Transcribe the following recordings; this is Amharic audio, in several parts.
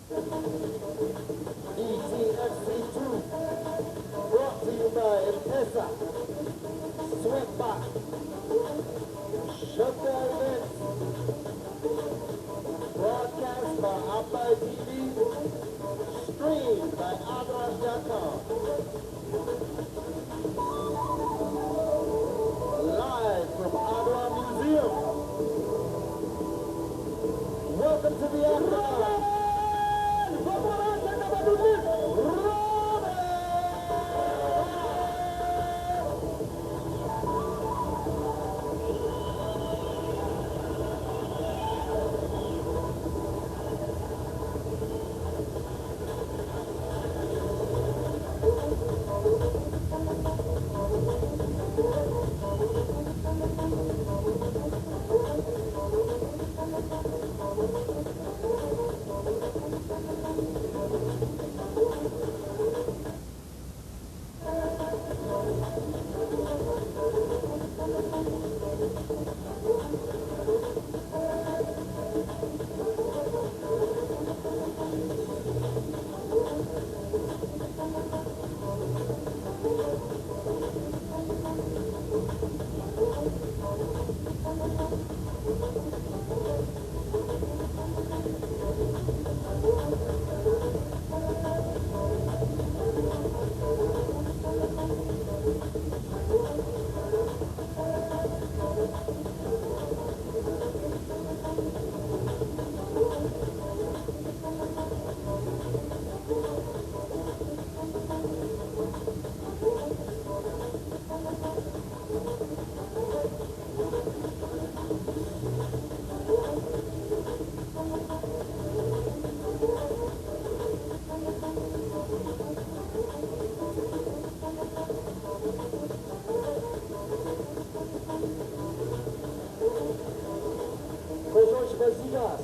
ETFC2, brought to you by M-Pesa, Sweatbox, Shukka Events, broadcast by Apai TV, streamed by Adras.com. Live from Adra Museum. Welcome to the Adra.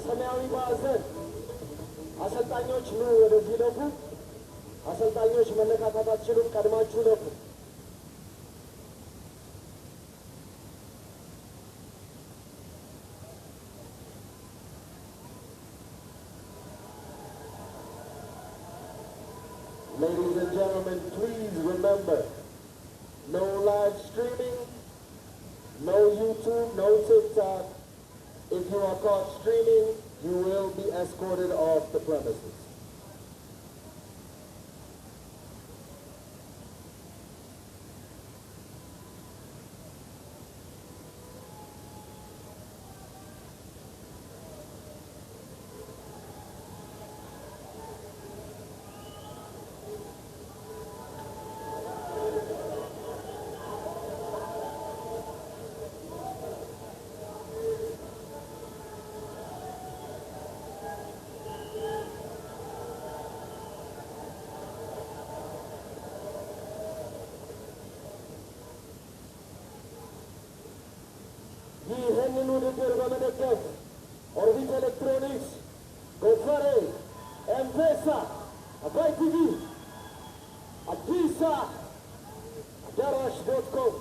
ሰማያዊ ማዕዘን አሰልጣኞች ኑ ወደዚህ ለፉ። አሰልጣኞች መነካካት አትችሉም፣ ቀድማችሁ ለፉ። Ladies and gentlemen, please remember, no live streaming, no YouTube, no TikTok. If you are caught streaming, you will be escorted off the premises. ይህንን ውድድር በመደገፍ ኦርቢት ኤሌክትሮኒክስ፣ ጎፈሬ፣ ኤምፔሳ፣ አባይ ቲቪ፣ አዲስ አዳራሽ.com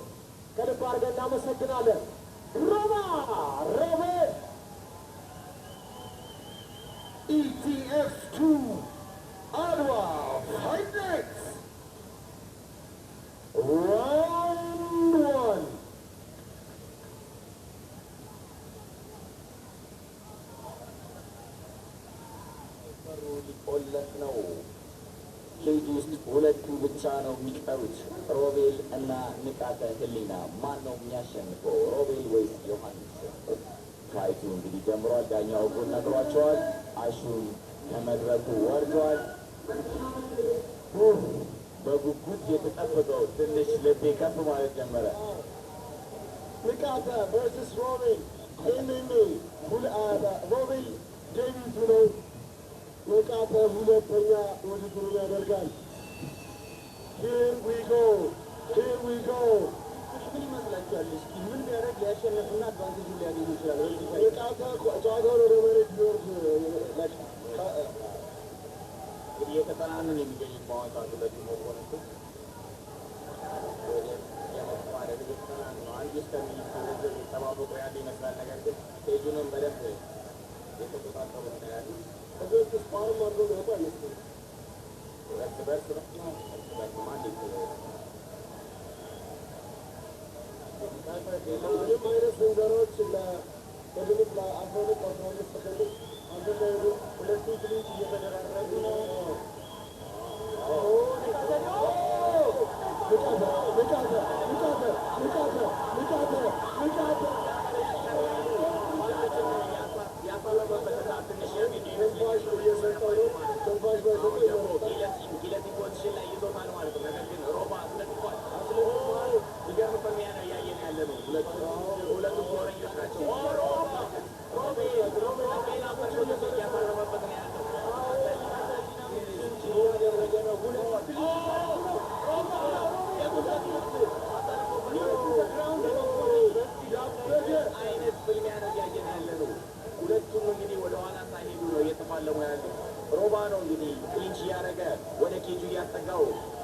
ከልብ አድርገን እናመሰግናለን። ሮማ ሮቤል ETF2 አድዋ ፋይት ናይት Round 1. ሊቆለፍ ነው። ኬጅ ውስጥ ሁለቱ ብቻ ነው የሚቀሩት፣ ሮቤል እና ንቃተ ህሊና። ማን ነው የሚያሸንፈው? ሮቤል ወይስ ዮሐንስ? ፋይቱ እንግዲህ ጀምሯል። ዳኛው ጎን ነግሯቸዋል። አሹም ከመድረኩ ወርዷል። በጉጉት የተጠበቀው ትንሽ ልቤ ከፍ ማለት ጀመረ። ንቃተ ቨርሰስ ሮቤል ሮቤል ዴቪድ ነው። ንቃተ ሁለተኛ ውድድሩን ያደርጋል። Here we go. ምን ይመስላችኋል? እስኪ ምን ቢያደርግ ሊያሸንፍና አድቫንቴጅ ሊያገኝ ይችላል? ንቃተ ጨዋታውን ወደ መሬት ሊወርድ እንግዲህ የተጠናንን የሚገኝ በአዋሳቱ ለዚህ መሆነቱ የመማደድ የተጠናን ነው። አንድ እስከሚሰነዘር የተባበቁ ያለ ይመስላል። ነገር ግን ፔጁንም በደንብ የተቆጣጠሩ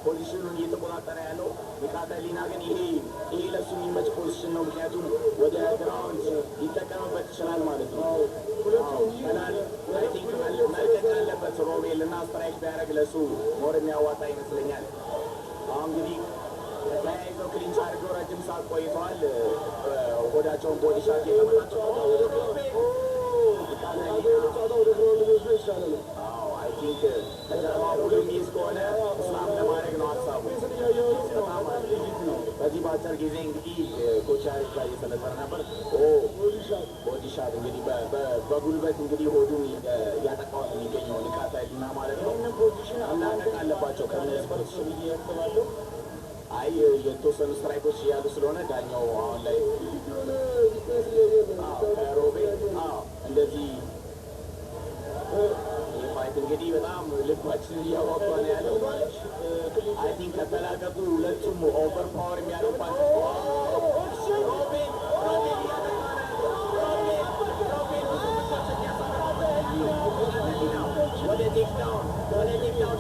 ፖዚሽኑን እየተቆጣጠረ ያለው ሚካኤሊና ግን ይሄ ለሱ የሚመች ፖዚሽን ነው። ምክንያቱም ወደ ግራውንድ ሊጠቀምበት ይችላል ማለት ነው። አይ ቲንክ መልቀቅ አለበት ሮቤል እና ስትራይክ ቢያደርግ ለሱ ሞር የሚያዋጣ ይመስለኛል። አሁን እንግዲህ ተያይዘው ክሊንች አድርገው ረጅም ሰዓት ቆይተዋል። ሆዳቸውን ቦዲ ሻት የተመታቸው አይ ቲንክ ከጀርባ ሁሉ የሚይዝ ከሆነ ስላም ለማድረግ ነው ሀሳቡ። በዚህ በአጭር ጊዜ እንግዲህ ኮች አሪፍ ላይ እየሰለጠነ ነበር። ቦዲ ሻት እንግዲህ በጉልበት እንግዲህ ሆዱን እያጠቃው የሚገኘው ሚካኤሊና ማለት ነው። መላቀቅ አለባቸው ከነዚህ ፖዚሽን እያስባለሁ። አይ የተወሰኑ ስትራይኮች እያሉ ስለሆነ ዳኛው አሁን ላይ ከሮቤል እንደዚህ ፋይት እንግዲህ በጣም ልባችንን እያዋቋ ነው ያለው። አይ ቲንክ ከተላቀቁ ሁለቱም ኦቨር ፓወር የሚያደርባቸው ወደ ቴክዳውን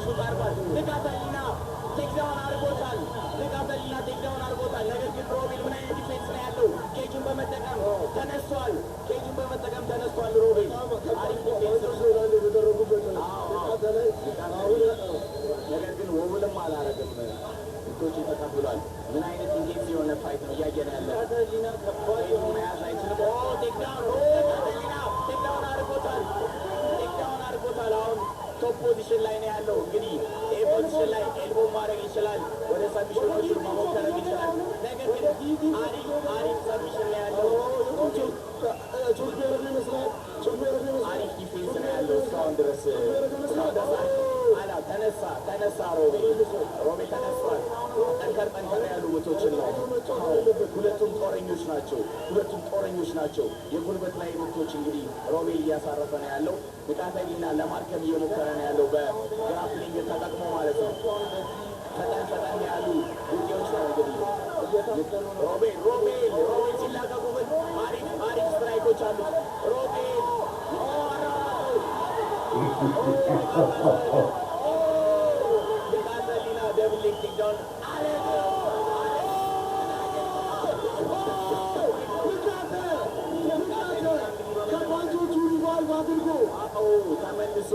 ሹት አርጓል። ሚካኤሊና ቴክዳውን አርጎታል። ሚካኤሊና ቴክዳውን አርጎታል። ነገር ግን ሮቤል ምን አይነት ዲፌንስ ነው ያለው? ኬጁን በመጠቀም ተነስቷል። ኬጁን በመጠቀም ተነስቷል ሮቤል። አሪፍ ዲፌንስ ነገር ግን ወብልም አላረግም። ህጎች ተቀብሏል። ምን አይነት ኢንጌጅ የሆነ ፋይት ነው እያየን ያለ። መያዝ አይችልም። ቴክዳውን አርጎታል። ቴክዳውን አርጎታል። አሁን ቶፕ ፖዚሽን ላይ ነው ያለው። እንግዲህ ይህ ፖዚሽን ላይ ኤልቦ ማድረግ ይችላል። ወደ ሰሚሽኖቹን መሞከር ይችላል። ነገር ግን አሪፍ ሰሚሽን ላይ ያለው አሪፍ ዲፌንስ ነው ያለው እስካሁን ድረስ። ተነሳ ሮቤል ተነስቷል። ጠንከር ያሉ ምቶችን ነው። ሁለቱም ጦረኞች ናቸው። የጉልበት ላይ ምቶች እንግዲህ ሮቤል እያሳረፈ ነው ያለው። ሚካኤሊና ለማድከም እየሞከረ ነው ያለው በግራፕሊንግ ተጠቅሞ ማለት ነው። ፈጠን ያሉ ውጤዎች ነው እንግዲህ ሮቤል ሲላቀቁ ግን አሪፍ ስትራይኮች አሉት ሮቤል ሚካኤሊና ደብል ሌግ ቴክዳውን ተመልሶ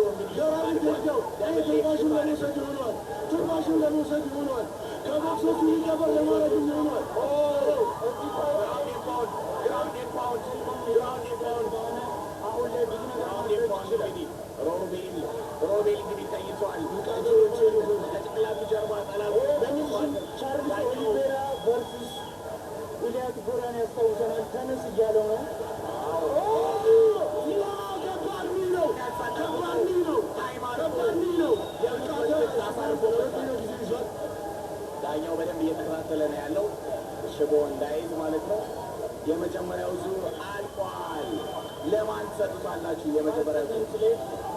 ሮቤል እንግዲህ ተይቷል። ከጭቅላቱ ጀርባ ቨርሱስ ኢሊያድ ቦራን ያስታውሰናል። ተነስ እያለው ነው። ዳኛው በደንብ እየተከታተለ ነው ያለው ሽቦ እንዳይዝ ማለት ነው። የመጀመሪያው ዙር አልቋል። ለማን ትሰጡታላችሁ? የመጀመሪያው ዙር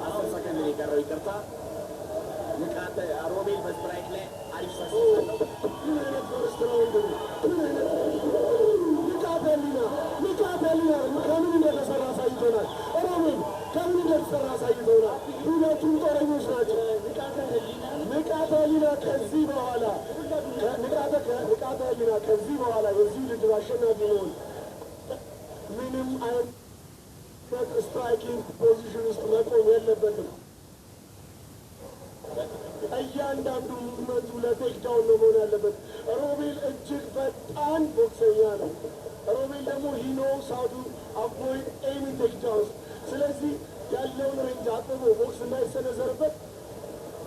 10 ሰከንድ የቀረው ይቅርታ። ሮቤል በስትራይክ ላይ አሪፍ ሰክሰስ ሚካኤሊና ከምን እንደተሰራ አሳይቶናል። ሮቤል ከምን እንደተሰራ አሳይቶናል። ሁለቱም ጦረኞች ናቸው። ሚካኤሊና ከዚህ በኋላ የዚህ ውድድር አሸናፊ መሆን ምንም አይነት ባለበት ስትራይኪንግ ፖዚሽን ውስጥ መቆም የለበትም። እያንዳንዱ ሙቭመንቱ ለቴክዳውን ነው መሆን ያለበት። ሮቤል እጅግ ፈጣን ቦክሰኛ ነው። ሮቤል ደግሞ ሂኖ ሳውቱ አቮይድ ኤኒ ቴክዳውንስ። ስለዚህ ያለውን ሬንጅ አጥቦ ቦክስ እንዳይሰነዘርበት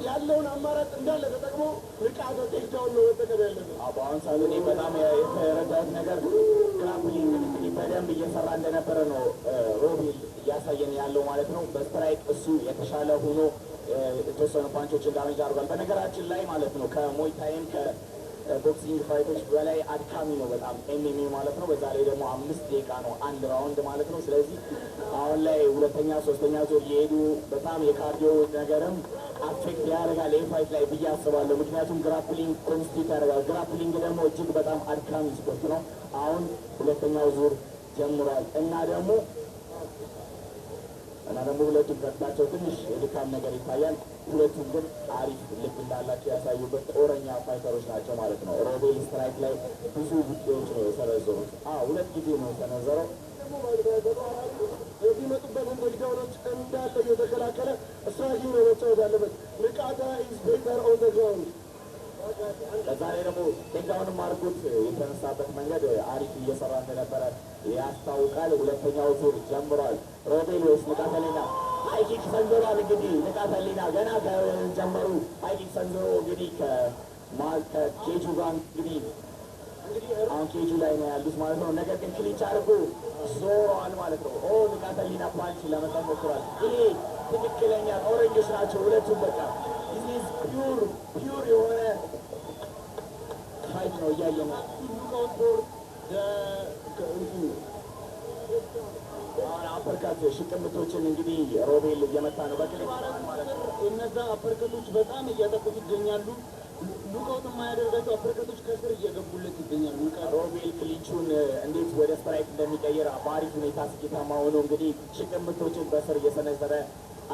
ያለውን አማራጭ እንዳለ ተጠቅሞ ንቃተ ቴክዳውን ነው መጠቀም ያለበት። በአሁኑ ሰዓት እኔ በጣም የተረዳሁት ነገር ግራፕሊንግ እንግዲህ በደንብ እየሰራ እንደነበረ ነው ሮቤል እያሳየን ያለው ማለት ነው። በስትራይክ እሱ የተሻለ ሆኖ የተወሰኑ ፓንቾችን ዳሜጅ አድርጓል። በነገራችን ላይ ማለት ነው ከሞይታይም ከቦክሲንግ ፋይቶች በላይ አድካሚ ነው በጣም ኤምኤምኤ ማለት ነው። በዛ ላይ ደግሞ 5 ደቂቃ ነው አንድ ራውንድ ማለት ነው። ስለዚህ አሁን ላይ ሁለተኛ ሶስተኛ ዙር የሄዱ በጣም የካርዲዮ ነገርም አፌክት ያደርጋል ይህ ፋይት ላይ ብዬ አስባለሁ። ምክንያቱም ግራፕሊንግ ኮንስቲት ያደርጋል። ግራፕሊንግ ደግሞ እጅግ በጣም አድካሚ ስፖርት ነው። አሁን ሁለተኛው ዙር ጀምሯል እና ደግሞ ሁለቱም ገጥታቸው ትንሽ የድካም ነገር ይታያል። ሁለቱም ግን አሪፍ ልብ እንዳላቸው ያሳዩበት ጦረኛ ፋይተሮች ናቸው ማለት ነው። ሮቤል ስትራይክ ላይ ብዙ ጉዳዮች ነው የሰነዘሩት። 2 ጊዜ ነው የሰነዘረው። የሚመጡበትን ቴክዳውኖች እንዳለ እየተከላከለ ስትራይኪንግ ነው መጫወት ያለበት። ንቃታ ኢዝ ቤተር ኦን ዘ ግራውንድ። ከዛ ላይ ደግሞ ቴክዳውንም አድርጎት የተነሳበት መንገድ አሪፍ እየሰራ እንደነበረ ያስታውቃል። ሁለተኛው ዙር ጀምሯል። ሮቤል ወይስ ንቃተ ህሊና? ሃይኪክ ሰንዝሯል። እንግዲህ ንቃተ ህሊና ገና ከጀመሩ ሃይኪክ ሰንዝሮ እንግዲህ ከኬጁ ጋር እንግዲህ አሁን ኬጁ ላይ ነው ያሉት ማለት ነው። ነገር ግን ክሊንች አድርጎ ዞረዋል ማለት ነው። ንቃተ ህሊና ፓንች ለመጣት ሞክሯል። ይሄ ትክክለኛ ኦሬንጆች ናቸው ሁለቱም። በቃ ዲዚዝ ፒውር የሆነ ፋይት ነው እያየን አሁን አፐርካት ሽቅምቶችን እንግዲህ ሮቤል እየመታ ነው በክሊንች ማለት ነው። እነዛ አፐርካቶች በጣም እያጠቁት ይገኛሉ። ሉቃውት የማያደርጋቸው አፐርካቶች ከስር እየገቡለት ይገኛሉ። ሮቤል ክሊንቹን እንዴት ወደ ስትራይክ እንደሚቀይር በአሪፍ ሁኔታ ስኬታማ ሆኖ እንግዲህ ሽቅምቶችን በስር እየሰነዘረ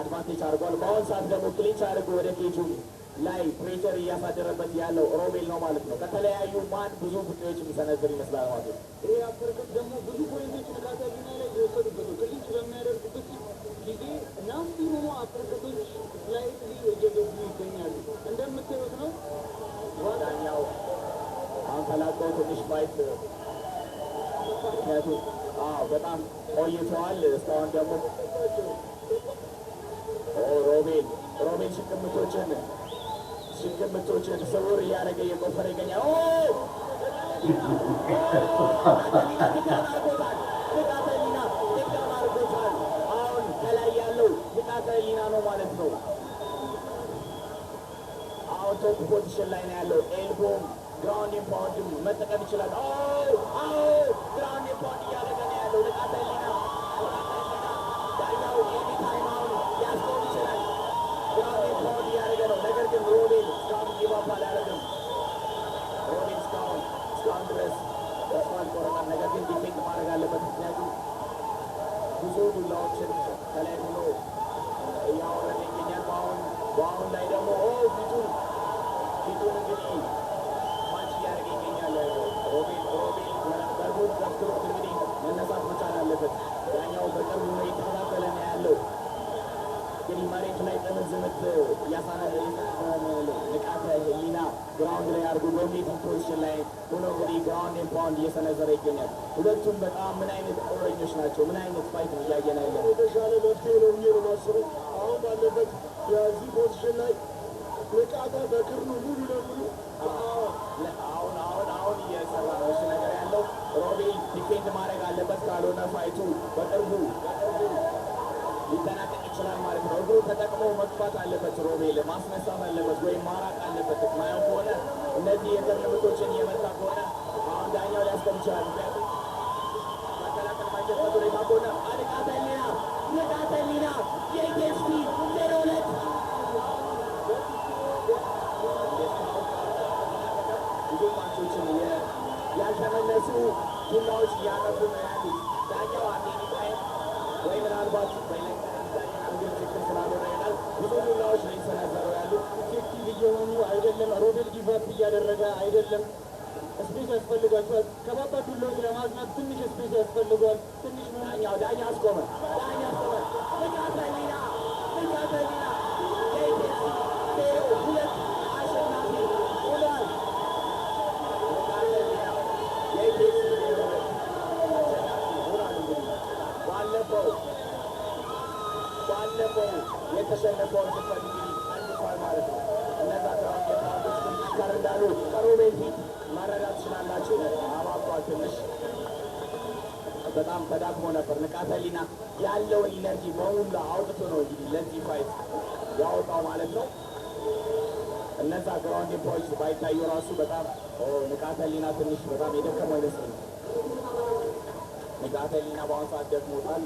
አድቫንቴጅ አድርጓል። በአሁን ሰዓት ደግሞ ክሊንች አድርጎ ወደ ኬጁ ላይ ፕሬሸር እያሳደረበት ያለው ሮቤል ነው ማለት ነው። ከተለያዩ ማን ብዙ ጉዳዮች የሚሰነዝር ይመስላል ማለት ነው። ይህ አፐርካት ደግሞ ብዙ ፖይንቶች ንቃተ ህሊና ላይ የወሰዱበት ነው። ክሊንች በሚያደርጉበት ጊዜ ናስቲ ሆኖ አፐርካቶች ስላይትሊ እየገቡ ይገኛሉ። እንደምታዩት ነው። ዋዳኛው አሁን ተላቀው ትንሽ ፋይት ምክንያቱም በጣም ቆይተዋል። እስካሁን ደግሞ ሮቤል ሽቅምቶችን ስውር እያደረገ እየቆፈረ ይገኛል። ንቃተ ህሊና አድርጎታል። አሁን ከላይ ያለው ንቃተ ህሊና ነው ማለት ነው። አሁን ቶፕ ፖዚሽን ላይ ነው ያለው። ኤልቦም ግራውንድ ኢምፓውንድ መጠቀም ይችላል። ግራውንድ ኢምፓውንድ እያደረገ ነው ያለው ንቃተ ህሊና። ዳኛው ኤኒታይም አሁን ሊያስቆም ይችላል። ግራውንድ ኢምፓውንድ እያደረገ ነው። ነገር ግን ሮቤል እስካሁን ጊቫፕ አላደረገም። ሮቤል እስካሁን ድረስ ተስፋ አልቆረጠም። ነገር ግን ዲፌንድ ማድረግ አለበት። ምክንያቱም ብዙ ዱላዎችን ከላይ ሆኖ እያወረደ ይገኛል። በአሁን ላይ ደግሞ ፊቱን እንግዲህ ማንች እያደረገ ይገኛል። ሮቤል በርቡን ገፍትሮት እንግዲህ መነሳት መቻል አለበት። ያኛው በቅርቡ ነው የተከታተለ ነው ያለው። እንግዲህ መሬቱ ላይ ጥምዝ ምት እያሳረገ ንቃተ ህሊና ግራውንድ ላይ አድርጎ ዶሚኔቲንግ ፖዚሽን ላይ ሆኖ እንግዲህ ግራውንድ ኢምፓውንድ እየሰነዘረ ይገኛል። ሁለቱም በጣም ምን አይነት ጦረኞች ናቸው! ምን አይነት ፋይት ነው እያየን ያለ። የተሻለ መፍትሄ ነው ብዬ ነው የማስበው። አሁን ባለበት የዚህ ፖዚሽን ላይ ንቃተ በክርኑ ሙሉ ለሙሉ አሁን እየሰራ ነው እሱ ነገር ያለው። ሮቤል ዲፌንድ ማድረግ አለበት፣ ካልሆነ ፋይቱ በቅርቡ ሊጠናቀቅ ይችላል ማለት ነው። እግሩ ተጠቅሞ መግፋት አለበት ሮቤል፣ ማስነሳት አለበት ወይም ማራቅ አለበት። ማየው ከሆነ እነዚህ የቅርብ ምቶችን እየመታ ከሆነ አሁን ዳኛው ሊያስቆም ይችላል። ምክንያቱም መከላከል ማይችልበት ሁኔታ ከሆነ ንቃተ ህሊና የኢቴስቲ 02 ብዙ ፓንቾችን ያልተመለሱ ዱላዎች እያረፉ ነው ያሉት። ዳኛው ኤኒታይም ወይ ምናልባት በሌላ ችግር ስላልሆነ ይሆናል ብዙ ዱላዎች ነው ይሰነዘሩ ያሉ። ኢፌክቲቭ እየሆኑ አይደለም። ሮቤል ጊቫፕ እያደረገ አይደለም። ስፔስ ያስፈልጋቸዋል። ከባባድ ዱላዎች ለማዝናት ትንሽ ስፔስ ያስፈልጓል። ትንሽ ዳኛ አስቆመ። ንቃተ ህሊና የኢቴክስ ቴዎ ሁለት አሸናፊ ሆኗል። ንቃተ ህሊና የኢቴክስ ቴዎ አሸናፊ ሆኗል። እንግዲህ ባለፈው የተሸነፈውን ስፈት እንግዲህ አንሷል ማለት ነው። እነዛ ግራውንድ የካውንቶች ትንሽ ጋር እንዳሉ ከሮቤል ፊት ማረዳት ትችላላችሁ። አባቷ ትንሽ በጣም ተዳክሞ ነበር። ንቃተ ህሊና ያለውን ኢነርጂ በሙሉ አውጥቶ ነው እንግዲህ ለዚህ ፋይት ያወጣው ማለት ነው። እነዛ ግራውንድ ፖይንት ባይታዩ ራሱ በጣም ንቃተ ህሊና ትንሽ በጣም የደከመው ይመስለኛል። ንቃተ ህሊና በአሁኑ ሰዓት ደክሞታል።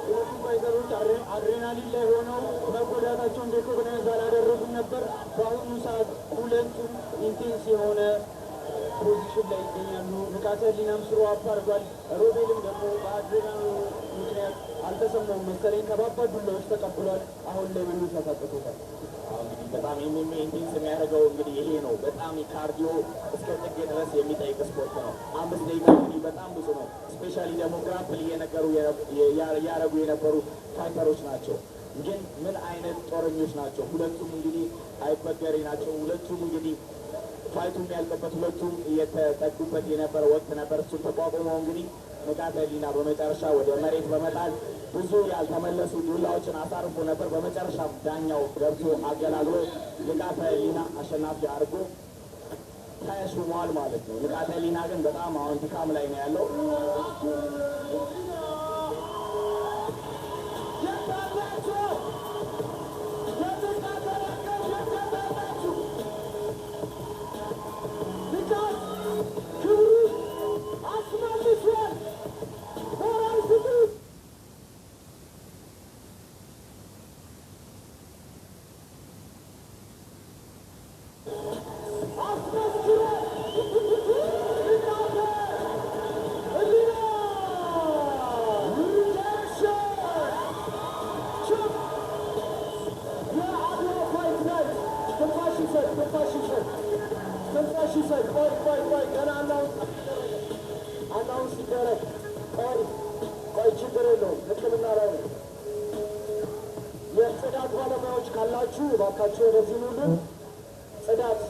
ሁለቱም ፋይተሮች አድሬናሊን ላይ ሆነው መጎዳታቸውን ሪኮግናይዝ አላደረጉም ነበር። በአሁኑ ሰዓት ሁለቱም ኢንቴንስ የሆነ ፖዚሽን ላይ ይገኛሉ። ንቃተ ህሊናም ስሮ አፕ አድርጓል። ሮቤልም ደግሞ በአድሬናሉ ምክንያት አልተሰማውም መሰለኝ ከባባድ ዱላዎች ተቀብሏል። አሁን ላይ መነሳት አቅቶታል። እንግዲህ በጣም ኢንቴንስ የሚያደርገው እንግዲህ ይሄ ነው። በጣም ካርዲዮ እስከ ጥግ ድረስ የሚጠይቅ ስፖርት ነው። 5 ደቂቃ እንግዲህ በጣም ብዙ ነው። ስፔሻሊ ደግሞ ግራፕል እያረጉ የነበሩ ፋይተሮች ናቸው። ግን ምን አይነት ጦረኞች ናቸው! ሁለቱም እንግዲህ አይበገሬ ናቸው። ሁለቱም እንግዲህ ፋይቱ የሚያልቅበት ሁለቱም እየተጠጉበት የነበረ ወቅት ነበር። እሱን ተቋቁመው እንግዲህ ንቃተ ህሊና በመጨረሻ ወደ መሬት በመጣል ብዙ ያልተመለሱ ዱላዎችን አሳርፎ ነበር። በመጨረሻም ዳኛው ገብቶ አገላግሎ ንቃተ ህሊና አሸናፊ አድርጎ ተሹሟል ማለት ነው። ንቃተ ህሊና ግን በጣም አሁን ድካም ላይ ነው ያለው። የጽዳት ባለሙያዎች ካላችሁ እባካችሁ ወደዚህ ኑልን። ጽዳት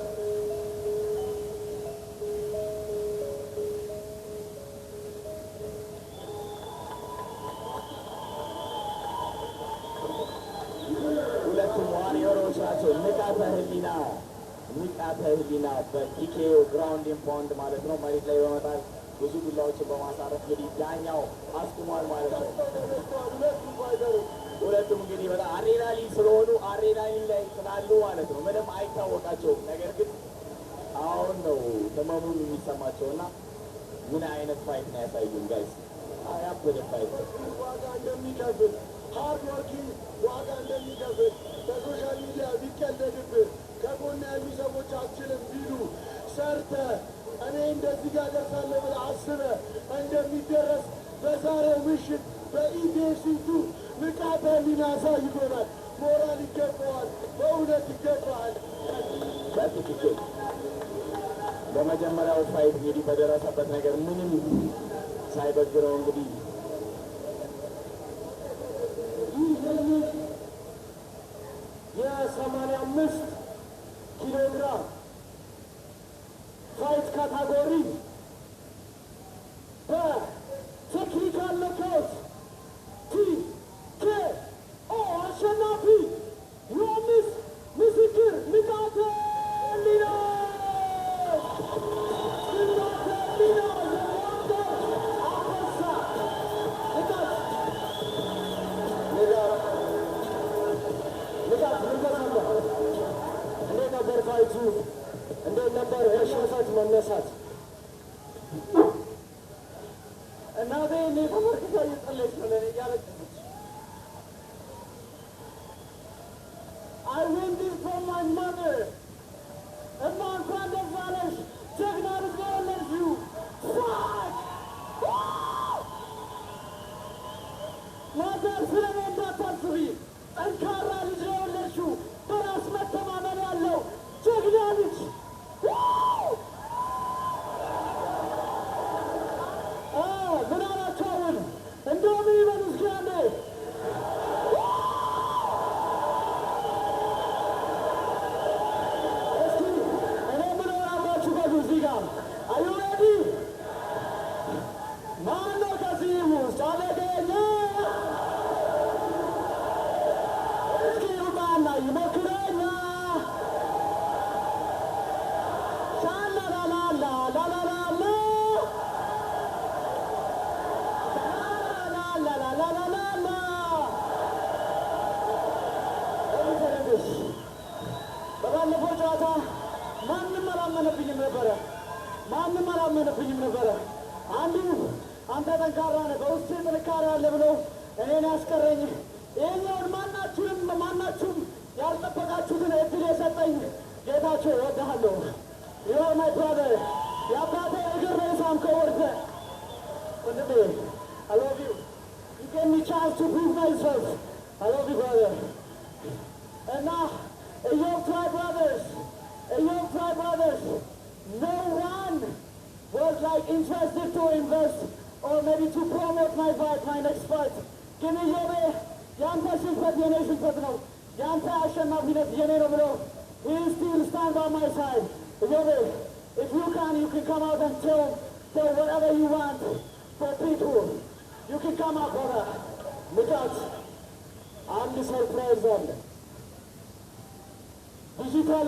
ሁለቱም ዋሪየሮች ናቸው። ንቃተ ህሊና በቲኬኦ ግራውንድ ኢምፓውንድ ማለት ነው መሬት ላይ በመጣል ብዙ ዱላዎችን በማሳረፍ እንግዲህ ዳኛው አስቁሟል ማለት ነው። ሁለቱም እንግዲህ በጣም አድሬናሊን ስለሆኑ አድሬናሊን ላይ ስላሉ ማለት ነው ምንም አይታወቃቸውም። ነገር ግን አሁን ነው ህመሙን የሚሰማቸው እና ምን አይነት ፋይት ነው ያሳዩን ጋይስ! ያበደ ፋይት ዋጋ እንደሚከፍል ሃርድ ወርኪንግ ዋጋ እንደሚከፍል በሶሻል ሚዲያ ቢቀለድብህ ከጎን ያሉ ሰዎች አችልም ቢሉ ሰርተ እኔ እንደዚህ ጋር ደርሳለሁ ብለህ አስበህ እንደሚደረስ በዛሬው ምሽት በኢቢኤስ2 ንቃተ ህሊና አሳይቶናል። ሞራል ይገባዋል፣ በእውነት ይገባዋል። በትክክል በመጀመሪያው ፋይት እንግዲህ በደረሰበት ነገር ምንም ሳይበግረው እንግዲህ የ85 ኪሎ ግራም ፋይት ካታጎሪ በቴክኒካል ኖካውት ቲኬኦ አሸናፊ ዮሐንስ ምስክር ንቃተ ህሊና እንዴት ነበር ፋይቱ? እንዴት ነበር የሽንፈት መነሳት? እናቴ እኔ ተመርክታ እየጸለየች ነው ለእኔ እያለቀሰች። I win this from my mother. እማ እንኳን ደስ አለሽ፣ ጀግና ልጅ ነው የወለድሽው። ማዘር ስለ እኔ እንዳታስቢ፣ ጠንካራ ልጅ ነው የወለድሽው። በራስ መተማመን ያለው ጀግና ልጅ ይሞክረኛ ሻላላላላላላላ ላላላላላላላ በባለፈው ጨዋታ ማንም አላመነብኝም ነበረ። አንዱ አንተ ጠንካራ ነህ፣ በውስጥ ጥንካሬ አለ ብሎ እኔን ያስቀረኝ፣ ይህኛውን ማናችሁም ያልጠበቃችሁትን እድል የሰጠኝ ጌታቸው እወድሃለሁ። You are my brother. የአባቴ እግር ነው የሳምከው ወርደህ ወንድሜ። I love you. You gave me chance to prove myself. I love you, brother. And now, Eyob Tribe Brothers, no one was like interested to invest or maybe to promote my fight, my next fight. ግን እዮቤ ያንተ ሽንፈት የኔ ሽንፈት ነው፣ ያንተ አሸናፊነት የኔ ነው ብሎ he still stand by my side. እዮቤ, if you can come out and tell whatever you want for people. You can come out, brother. Look out. አንድ ሰርፕራይዝ አለ። ዲጂታል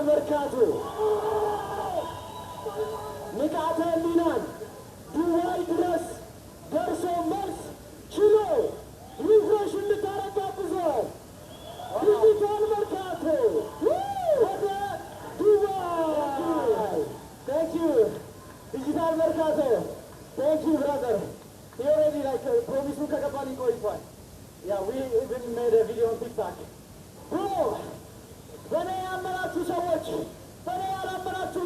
መርካቶ ንቃተ ህሊናን ዱባይ ድረስ ደርሶ መልስ ችሎ ሪፍሬሽ እንድታረግ ጋብዘዋል። ዲጂታል መርካቶ ወደ ዱባይ። Thank you. ዲጂታል መርካቶ Thank you, brother. He already promised ከገባን ቆይቷል። Yeah, we even made a video on TikTok. Bro, በእኔ ያመናችሁ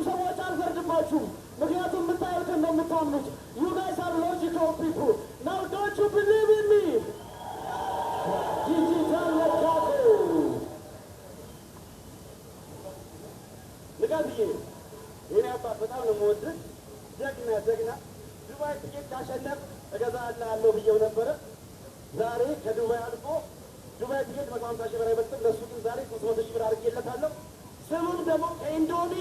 ሰዎች አልፈርድባችሁም። ምክንያቱም የምታዩትን ነው የምታምኑት። You guys are logical people. Now don't you believe in me? ዲጂታል መርካቶ ንጋትዬ፣ የኔ አባት በጣም ነው የምወድህ። ጀግና ዱባይ ጥቂት ካሸነፍ እገዛልሃለሁ ብዬው ነበረ። ዛሬ ከዱባይ አልፎ ዱባይ ጥቂት 150 ሺህ ብር አይበልጥም። ለእሱ ግን ዛሬ 300 ሺህ ብር አድርጌለታለሁ። ስሙም ደግሞ ከኢንዶሚ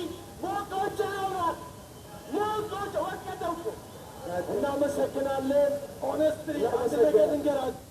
ሞቆጫ ይሆናል። ሞቆጫ ወቀጠው። እናመሰግናለን። ኦነስትሊ አንድ ነገር ልንገራችሁ